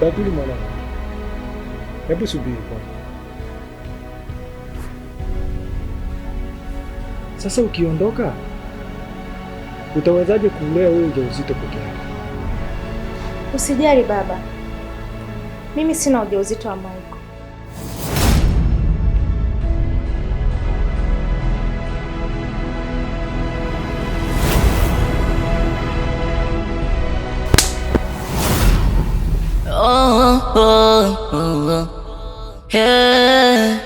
Bakuli mwanangu, hebu subiri kwanza. Sasa ukiondoka utawezaje kulea wewe ujauzito peke yako? Usijali baba, mimi sina ujauzito wa Michael. Yeah.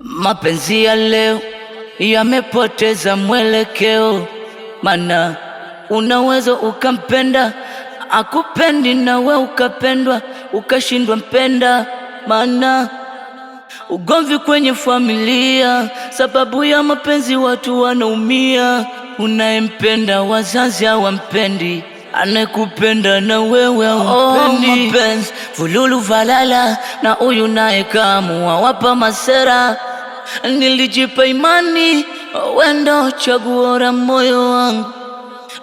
Mapenzi ya leo yamepoteza mwelekeo, mana unaweza ukampenda akupendi, na we ukapendwa ukashindwa mpenda. Mana ugomvi kwenye familia sababu ya mapenzi, watu wanaumia. Unayempenda wazazi hawampendi, anekupenda na wewe haupendi. Mapenzi vululu valala, na huyu naye kaamua wapa masera. Nilijipa imani wendo chaguo la moyo wangu,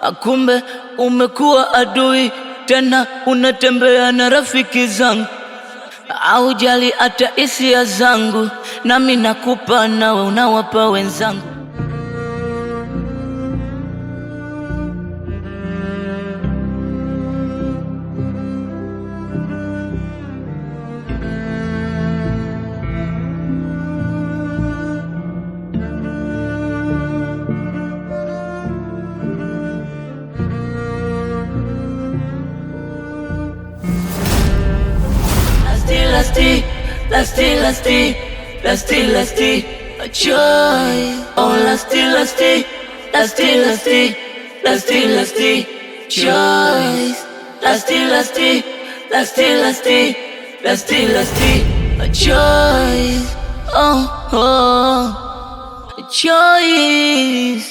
akumbe umekuwa adui, tena unatembea na rafiki zangu. Haujali hata hisia zangu, nami nakupa nawe unawapa wenzangu. Lasty, a joy. Oh, lasty, joy. Lasty, a joy. Oh, joy.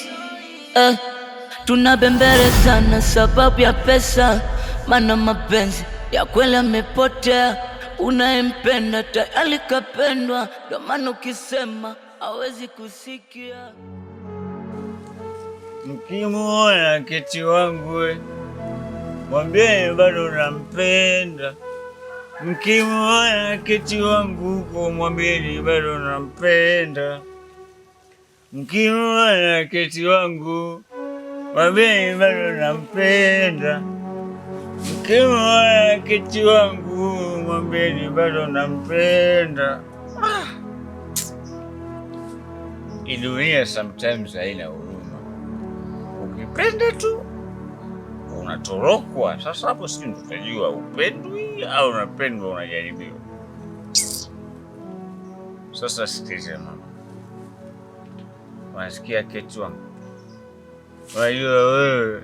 Tunabembelezana sababu ya pesa, mana mapenzi ya kweli yamepotea. Unayempenda tayari kapendwa, ndio maana ukisema hawezi kusikia. Mkimuona Keti wangu mwambieni bado nampenda. Mkimuona Keti wangu huko mwambieni bado nampenda. Mkimuona Keti wangu mwambieni bado nampenda. Mkimuona Keti wangu mwambieni bado nampenda. Hii dunia sometimes haina huruma. Ukipenda tu unatorokwa. Sasa hapo sisi tutajua upendwi au unapendwa, unajaribiwa. Sasa sikize mama, unasikia Keti wangu? Unajua wewe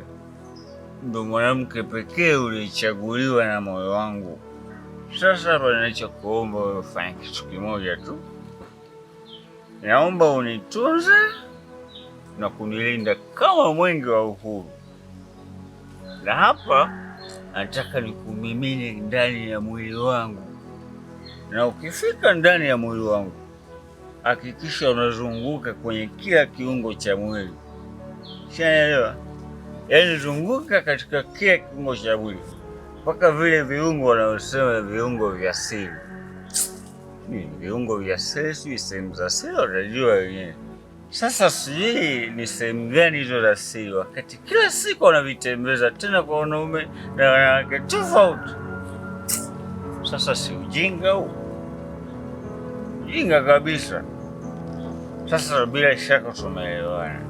ndo mwanamke pekee ulichaguliwa na moyo wangu. Sasa hapa ninachokuomba wewe ufanye kitu kimoja tu. Naomba unitunze na kunilinda kama mwenge wa uhuru. Na hapa nataka nikumimine ndani ya mwili wangu. Na ukifika ndani ya mwili wangu, hakikisha unazunguka kwenye kila kiungo cha mwili. Unaelewa? Yaani zunguka katika kila kiungo cha mwili, mpaka vile viungo wanaosema viungo vya siri. Viungo vya siri, sijui sehemu za siri utajua wenyewe. Sasa sijui ni sehemu gani hizo za siri, wakati kila siku wanavitembeza tena kwa wanaume na wanawake tofauti. Sasa si ujinga huu? Ujinga kabisa. Sasa bila shaka tumeelewana.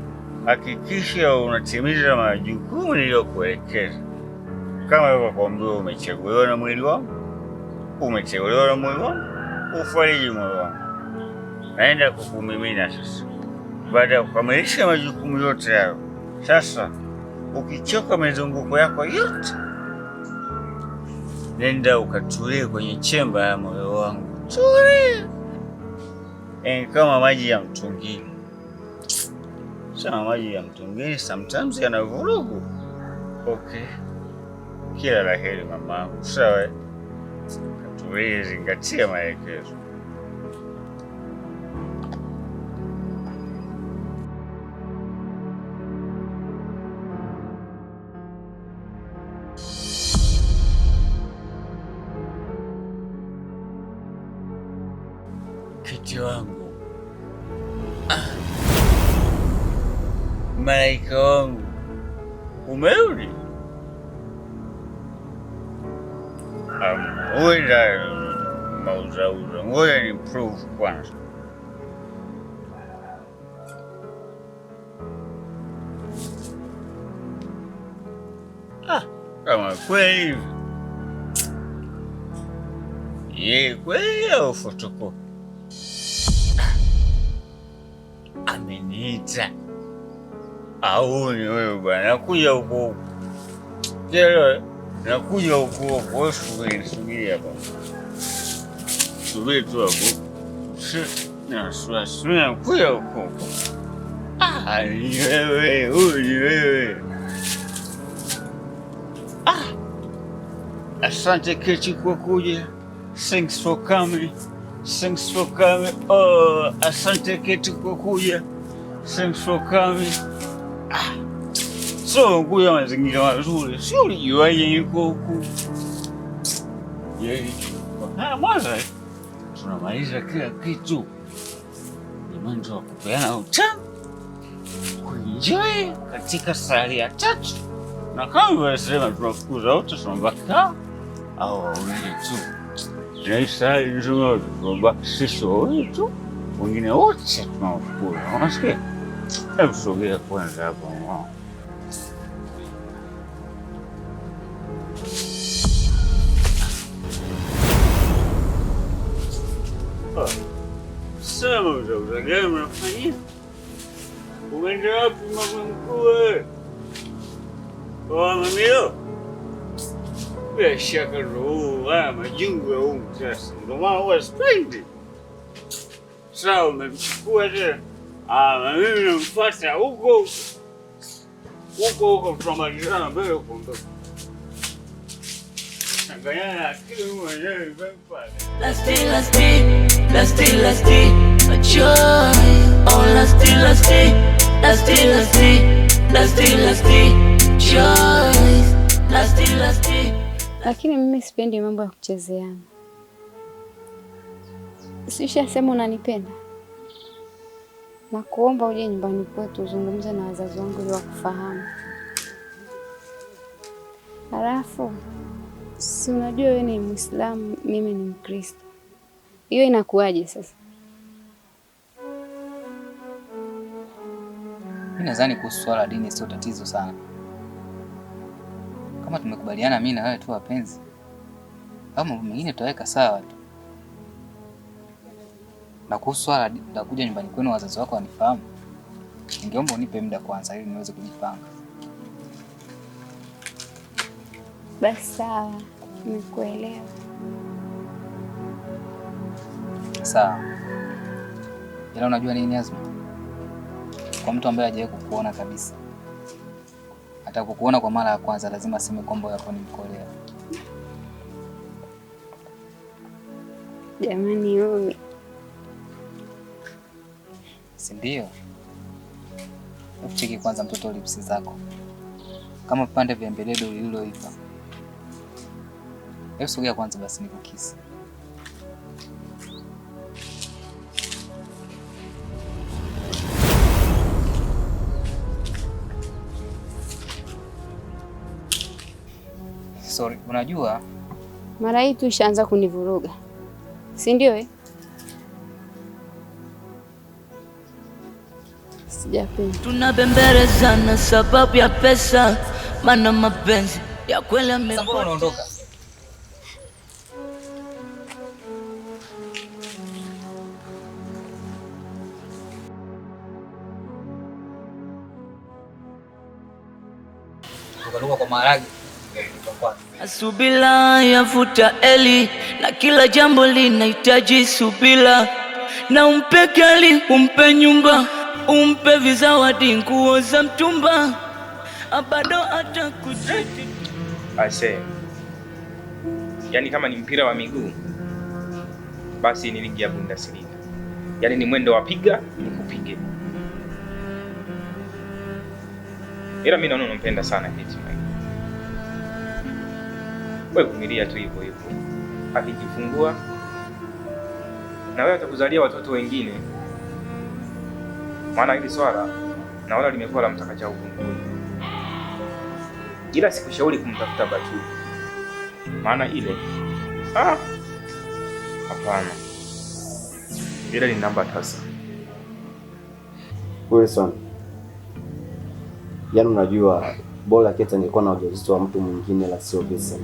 Hakikisha unatimiza majukumu niliyokuelekeza. Kama hivyo kuambiwa umechaguliwa na mwili wangu, ufariji moyo wangu. Naenda kukumimina sasa. Baada ya kukamilisha majukumu yote hayo, sasa ukichoka mizunguko yako yote, nenda ukatulie kwenye chemba ya moyo wangu. Tulia. Kama maji ya mtungini. Sasa maji ya mtungini sometimes yana vurugu. Okay. Kila la heri mamangu. Sawa? Katulie, zingatia maelekezo. mke wangu, malaika wangu, umerudi? Ngoja mauzauza, ngoja ni proof kwanza. Kama kweli ye kweli au fotokopi? Ameniita au ni wewe bwana? Nakuja huko jelo, nakuja huko. Subiri hapa, subiri tu hapo. Nakuja huko. Ni wewe, huyu ni wewe. Asante Kechi kwa kuja. Thanks for coming. Thanks for coming. Oh, asante Kechi kwa kuja. Thanks for coming. So kuja mazingira mazuri. Sio ulijuaje niko huku? Mwanza tunamaliza kila kitu. Ni mwanzo wa kupeana utamu, kuenjoy katika safari ya tatu. Na kama wanasema tunafukuza wote, tunabaki au wawili tu. Naisha nzuri tunabaki sisi wawili tu, wengine wote tunawafukuza. Unasikia? Hebu sogea kwanza hapo. Sema uzauza gani unafanyia? Umeenda wapi mama mkuu wewe? Mamio, bila shaka ndo haya majungu ya humu sasa, ndo maana huwa sipendi. Sawa, umemchukua tena. Mimi namfuata huko tunamalizana mbele huko ndo. Changanyana akili mwenyewe pale. Last Lakini mimi sipendi mambo ya kuchezeana. Sishasema unanipenda. Na kuomba uje nyumbani kwetu uzungumze na wazazi wangu ili wakufahamu. Halafu si unajua wewe ni Muislamu, mimi ni Mkristo. Hiyo inakuwaje sasa? Mimi nadhani kuhusu swala dini sio tatizo sana. Kama tumekubaliana mimi na wewe tu wapenzi, kama mambo mengine tutaweka sawa tu. Na kuhusu swala la kuja nyumbani kwenu wazazi wako wanifahamu, ningeomba unipe muda kwanza ili niweze kujipanga. Basi sawa, nimekuelewa. Sawa. Ila unajua nini Azma? Kwa mtu ambaye hajawahi kukuona kabisa, hata kukuona kwa mara ya kwanza lazima aseme kwamba yako ni mkolea. Jamani wewe. Si ndio? Ucheki kwanza mtoto lipsi zako. Kama vipande vya mbeledo lililoiva. Hebu sogea kwanza basi nikukisi. Sorry, unajua mara hii tu ishaanza kunivuruga. Si ndio Sijapenda. Tunabembelezana sababu ya pesa, maana mapenzi ya kweli yamepotea. Sasa unaondoka. Tukaluka kwa maharage. Subira yavuta eli, na kila jambo linahitaji subira. Na umpe gari, umpe nyumba, umpe vizawadi, nguo za mtumba, bado atakujiti. Ase, yani kama ni mpira wa miguu basi ni ligi ya Bundesliga. Yani ni mwendo wa piga nikupige. Ila mimi naona unampenda sana Kechi. Wewe vumilia tu hivyo hivyo. Akijifungua na wewe atakuzalia watoto wengine, maana hili swala naona limekuwa la mtakacha uvunguni. Ila sikushauri kumtafuta Batuli, maana ile hapana, ile ni namba tasa. Wilson, yaani unajua bora Keti angekuwa na ujauzito wa mtu mwingine la sio Vincent.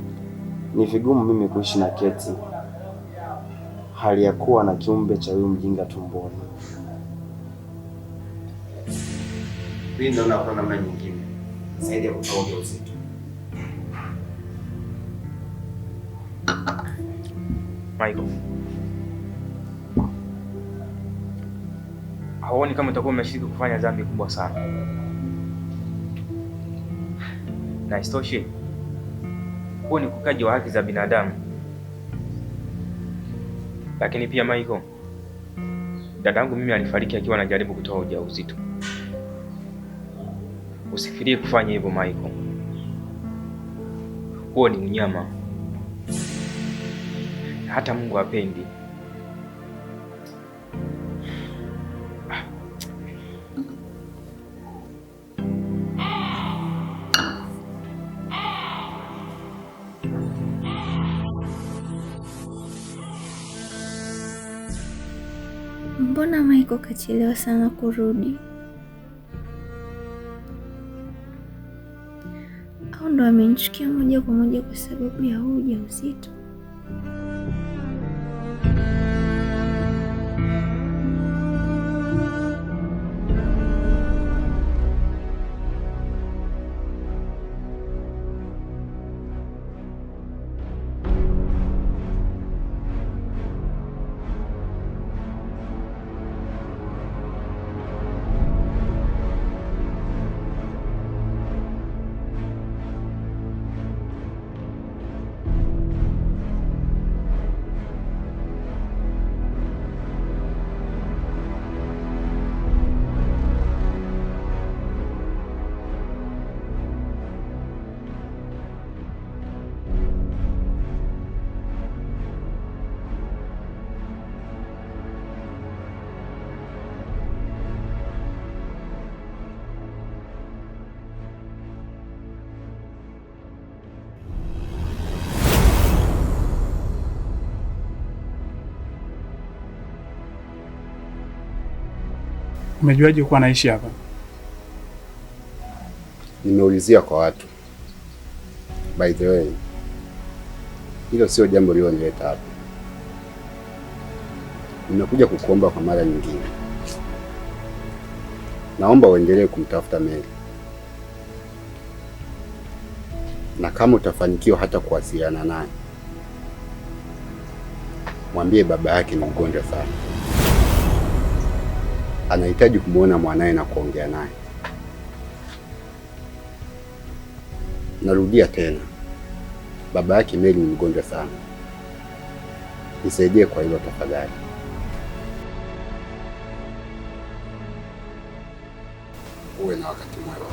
Ni vigumu mimi kuishi na Keti hali ya kuwa na kiumbe cha huyu mjinga tumboni. Mimi naona kuna namna nyingine zaidi ya kutoa ujauzito. Michael, hauoni kama utakuwa umeshiriki kufanya dhambi kubwa sana? Na isitoshe, huo ni ukiukaji wa haki za binadamu. Lakini pia Michael, dadangu mimi alifariki akiwa anajaribu kutoa ujauzito. Usifikirie kufanya hivyo Michael. Huo ni unyama. Hata Mungu hapendi. Mbona Michael kachelewa sana kurudi? Au ndo amenichukia moja kwa moja kwa sababu ya huu ujauzito? Umejuaje kuwa naishi hapa? Nimeulizia kwa watu. By the way, hilo sio jambo lililonileta hapa. Nimekuja kukuomba kwa mara nyingine. Naomba uendelee kumtafuta Mary. Na kama utafanikiwa hata kuwasiliana naye, mwambie baba yake ni mgonjwa sana. Anahitaji kumuona mwanae na kuongea naye. Narudia tena, baba yake Mary ni mgonjwa sana. Nisaidie kwa hilo tafadhali. Uwe na wakati mwema.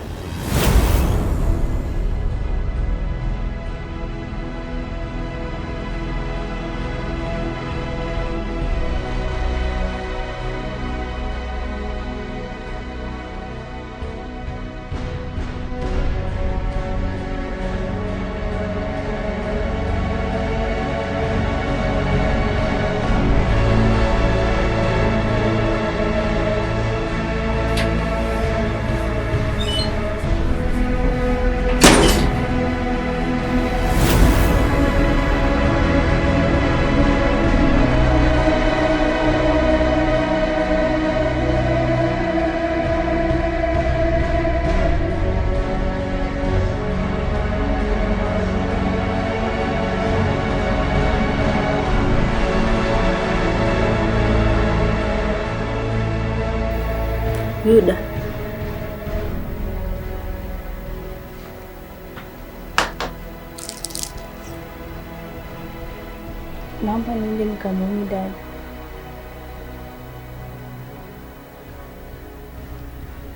Yuda, naomba niende nikamwone dada.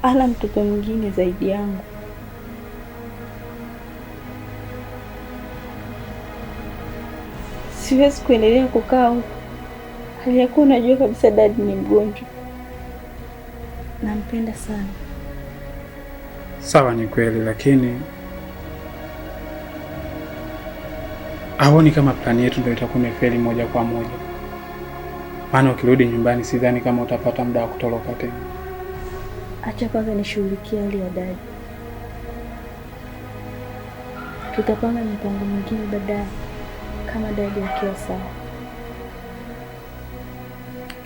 Ana mtoto mwingine zaidi yangu. Siwezi kuendelea kukaa huku hali ya kuwa unajua kabisa dadi ni mgonjwa. Nampenda sana. Sawa, ni kweli, lakini haoni kama plani yetu ndio itakuwa imefeli moja kwa moja. Maana ukirudi nyumbani sidhani kama utapata muda wa kutoroka tena. Acha kwanza nishughulikie hali ya dadi. Tutapanga mipango mingine baadaye kama dadi akiwa sawa.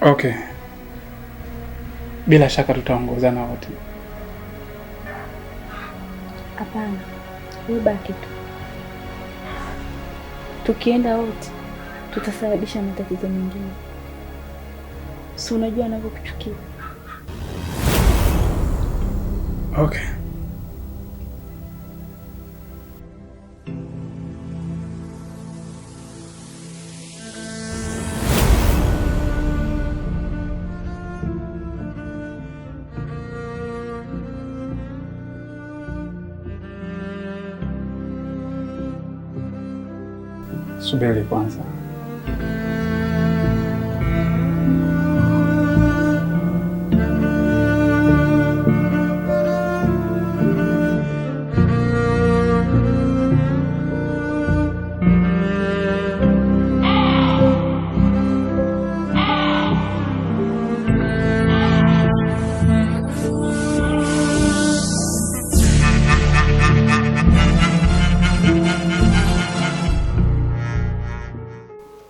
Okay. Bila shaka tutaongozana wote. Hapana, wewe baki tu. Tukienda wote tutasababisha matatizo mengine. Si unajua anavyokuchukia. Okay. Subiri kwanza.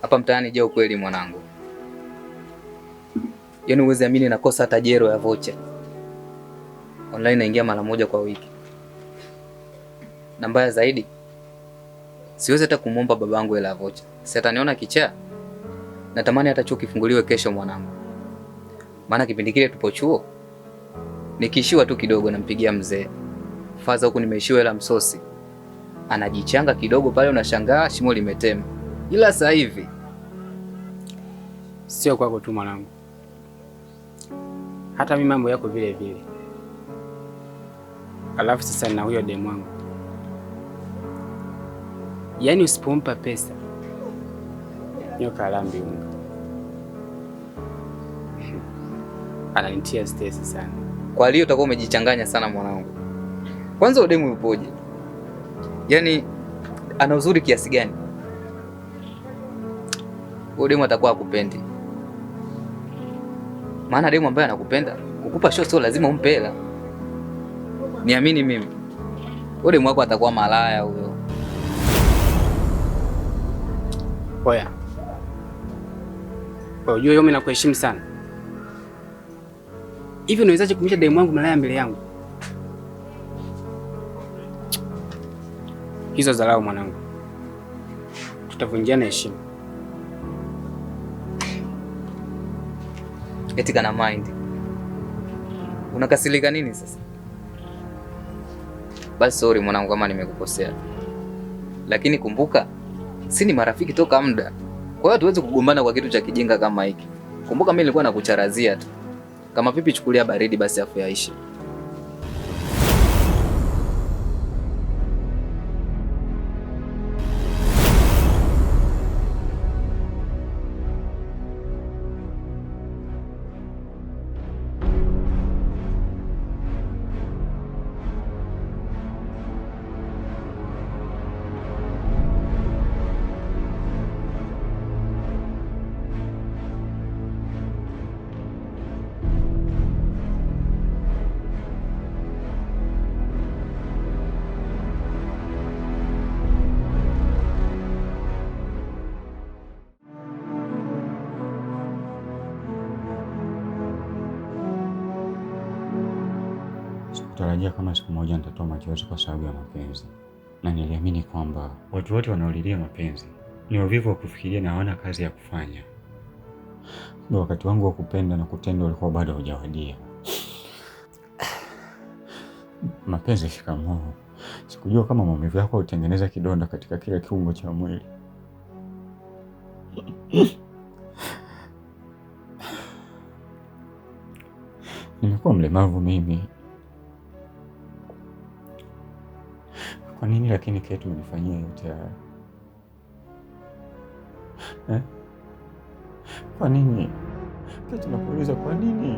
Hapa mtaani je, ukweli mwanangu? Yaani uweze amini nakosa hata jero ya vocha. Online naingia mara moja kwa wiki. Na mbaya zaidi, siwezi hata kumwomba babangu hela ya vocha. Si ataniona kichaa? Natamani hata chuo kifunguliwe kesho mwanangu. Maana kipindi kile tupo chuo, nikiishiwa tu kidogo nampigia mzee. Faza huku nimeishiwa hela msosi. Anajichanga kidogo pale, unashangaa shimo limetema. Ila sasa hivi sio kwako tu mwanangu. Hata mimi mambo yako vile vile. Alafu sasa na huyo demu wangu. Yaani usipompa pesa nyoka alambi unga. Ananitia stress sana. Kwa hiyo utakuwa umejichanganya sana mwanangu. Kwanza demu yupoje? Yaani ana uzuri kiasi gani? Demu atakuwa akupendi. Maana demu ambaye anakupenda kukupa show sio lazima umpe hela. Niamini mimi. Demu wako atakuwa malaya huyo. Oya. Unajua mimi nakuheshimu sana. Hivi unawezaje kumsha demu wangu malaya mbele yangu? Hizo dharau mwanangu. Tutavunjiana heshima. Eti kana mind. Unakasirika nini sasa? Basi sorry mwanangu kama nimekukosea. Lakini kumbuka, si ni marafiki toka muda. Kwa hiyo hatuwezi kugombana kwa kitu cha kijinga kama hiki. Kumbuka mimi nilikuwa nakucharazia tu. Kama pipi chukulia baridi basi afu yaishi. Sikutarajia kama siku moja nitatoa machozi kwa sababu ya mapenzi, na niliamini kwamba watu wote wanaolilia mapenzi ni wavivu wa kufikiria na hawana kazi ya kufanya. Ndio wakati wangu wa kupenda na kutenda ulikuwa bado haujawadia. Mapenzi, shikamoo. Sikujua kama maumivu yako hutengeneza kidonda katika kila kiungo cha mwili. Nimekuwa mlemavu mimi. Kwa nini lakini Kate unifanyia yote haya? Kwa nini? Keti, nakuuliza kwa nini?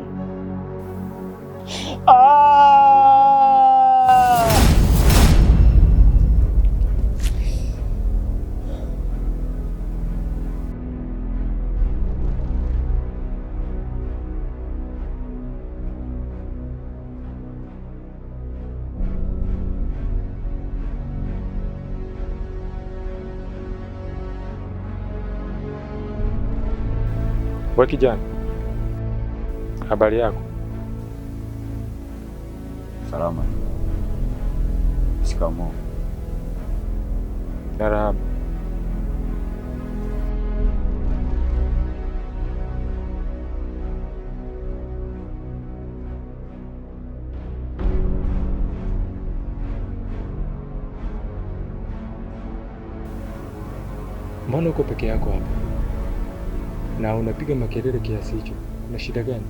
Wewe kijana, habari yako? Salama. Shikamoo. Marahaba. Mbona uko peke yako hapa na unapiga makelele kiasi hicho? Kuna shida gani?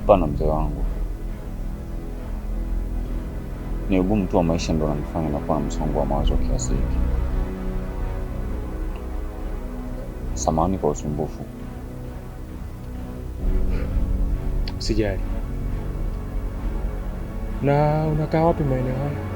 Hapana mzee wangu, ni ugumu tu wa maisha ndio unanifanya nakuwa na msongo wa mawazo kiasi hiki. Samahani kwa usumbufu. Usijali. Na unakaa wapi maeneo haya?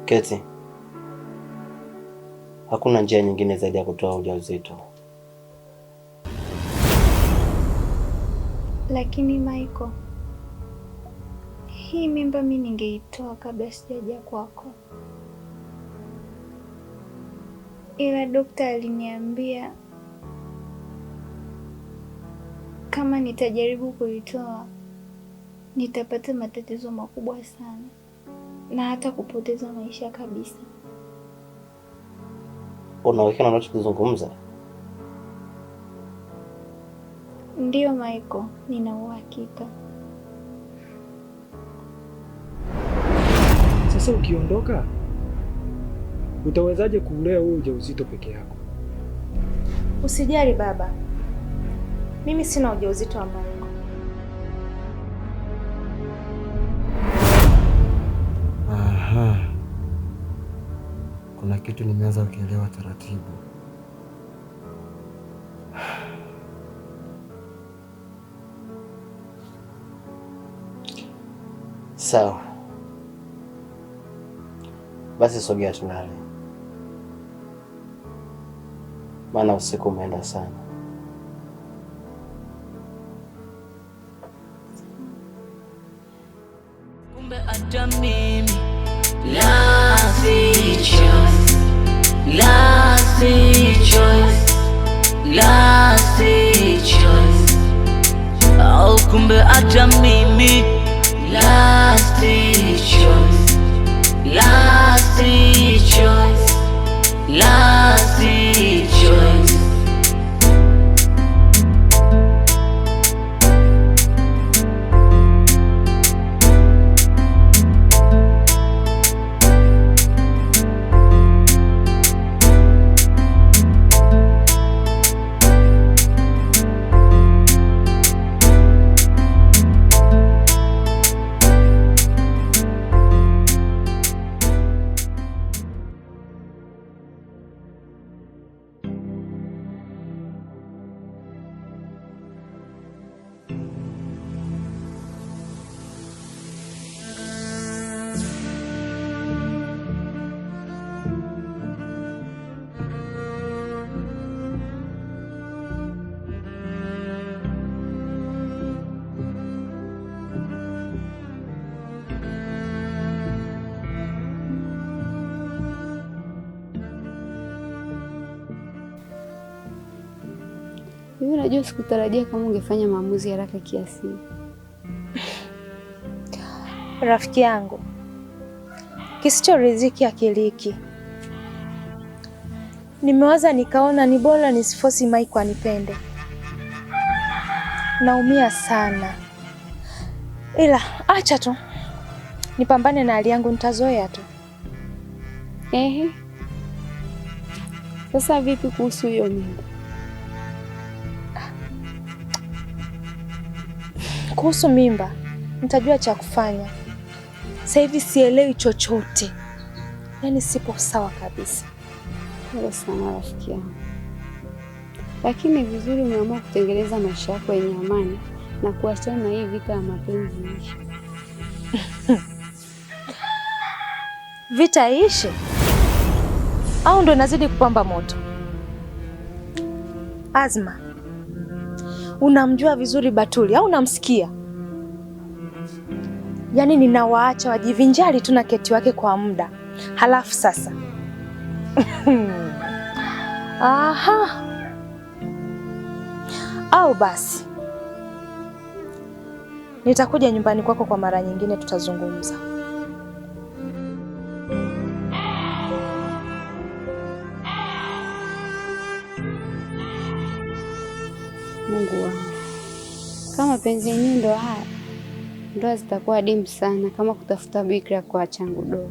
Keti, hakuna njia nyingine zaidi ya kutoa ujauzito. Lakini Michael, hii mimba mimi ningeitoa kabla sijaja kwako, ila daktari aliniambia kama nitajaribu kuitoa nitapata matatizo makubwa sana na hata kupoteza maisha kabisa. Unawekana unachozungumza? Ndiyo Michael, nina uhakika. Sasa ukiondoka, utawezaje kulea huo ujauzito peke yako? Usijali baba, mimi sina ujauzito wa Michael. Aha. Kuna kitu nimeanza kuelewa taratibu. Sawa. Basi sogea tulale, maana usiku umeenda sana. Kumbe hata mimi last choice. Au kumbe hata mimi last choice. Hivi unajua sikutarajia kama ungefanya maamuzi haraka kiasi. Rafiki yangu, kisichoridhiki akiliki. Nimewaza nikaona ni bora nisifosi Mike anipende. Naumia sana. Ila acha tu nipambane na hali yangu, nitazoea tu. Ehe. Sasa vipi kuhusu hiyo mimba? Kuhusu mimba, nitajua cha kufanya. Sasa hivi sielewi chochote. Yaani sipo sawa kabisa. Pole sana rafiki yangu. Lakini vizuri umeamua kutengeneza maisha yako yenye amani na kuachana na hii vita ya mapenzi ishi. Vita iishe? Au ndo inazidi kupamba moto? Azma, unamjua vizuri Batuli au unamsikia? Yaani ninawaacha wajivinjari tu na Keti wake kwa muda. Halafu sasa aha. Au basi nitakuja nyumbani kwako kwa mara nyingine, tutazungumza. Mungu wangu. Kama penzi yenyewe ndo haya, ndoa zitakuwa adimu sana kama kutafuta bikira kwa changu dogo.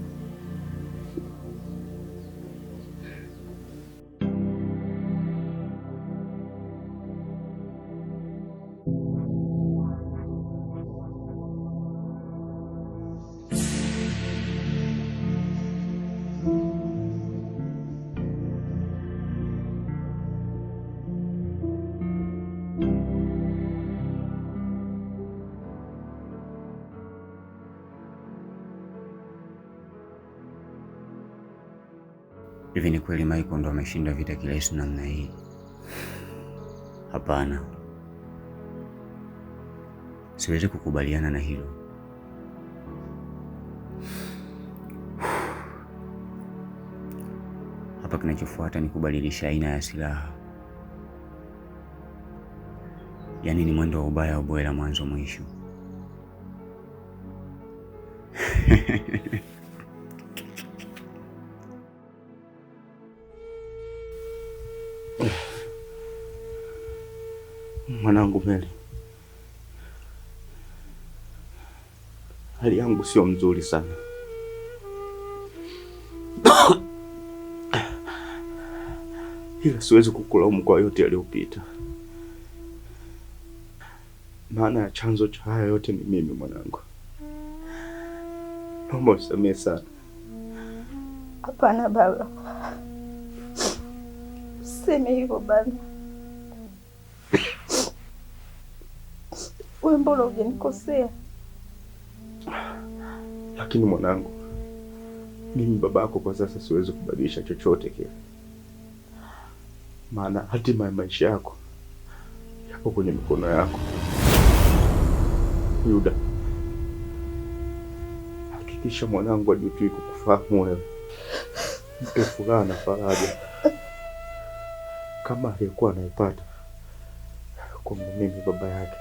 Hivi ni kweli Michael ndo ameshinda vita kirahisi namna hii? Hapana. Siwezi kukubaliana na hilo. Hapa kinachofuata ni kubadilisha aina ya silaha. Yaani ni mwendo wa ubaya uboela mwanzo mwisho. Mwanangu Meli, hali yangu sio mzuri sana. Ila siwezi kukulaumu kwa yote yaliyopita. Maana ya chanzo cha haya yote ni mimi mwanangu. Naomba usamehe sana. Hapana baba. Useme hivyo baba. Wewe mbona hujanikosea? Lakini mwanangu, mimi babako kwa sasa siwezi kubadilisha chochote kile. Maana hatima ya maisha yako yako kwenye mikono yako. Yuda, hakikisha mwanangu ajutui kukufahamu wewe. Mpe furaha na faraja kama aliyekuwa anaipata kwa mimi baba yake.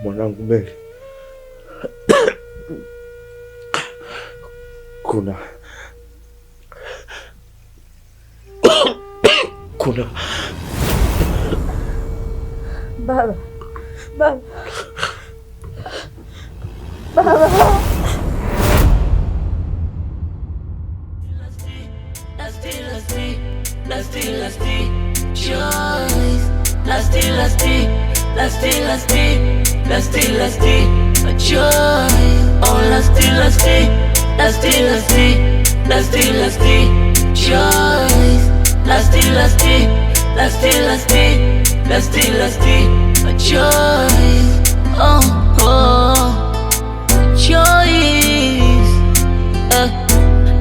Mwanangu Meli, kuna baba.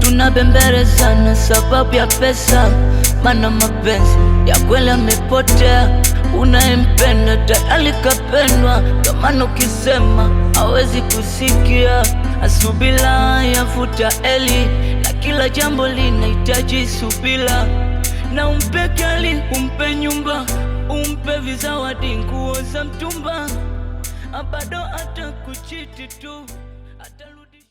Tunabembelezana sababu ya pesa, maana mapenzi ya kweli yamepotea. Unayempenda tayari kapendwa, kama ukisema hawezi kusikia. Asubila yafuta eli, na kila jambo linahitaji subila. Na umpe kali, umpe nyumba, umpe vizawadi, nguo za mtumba, bado hata kuchiti tu.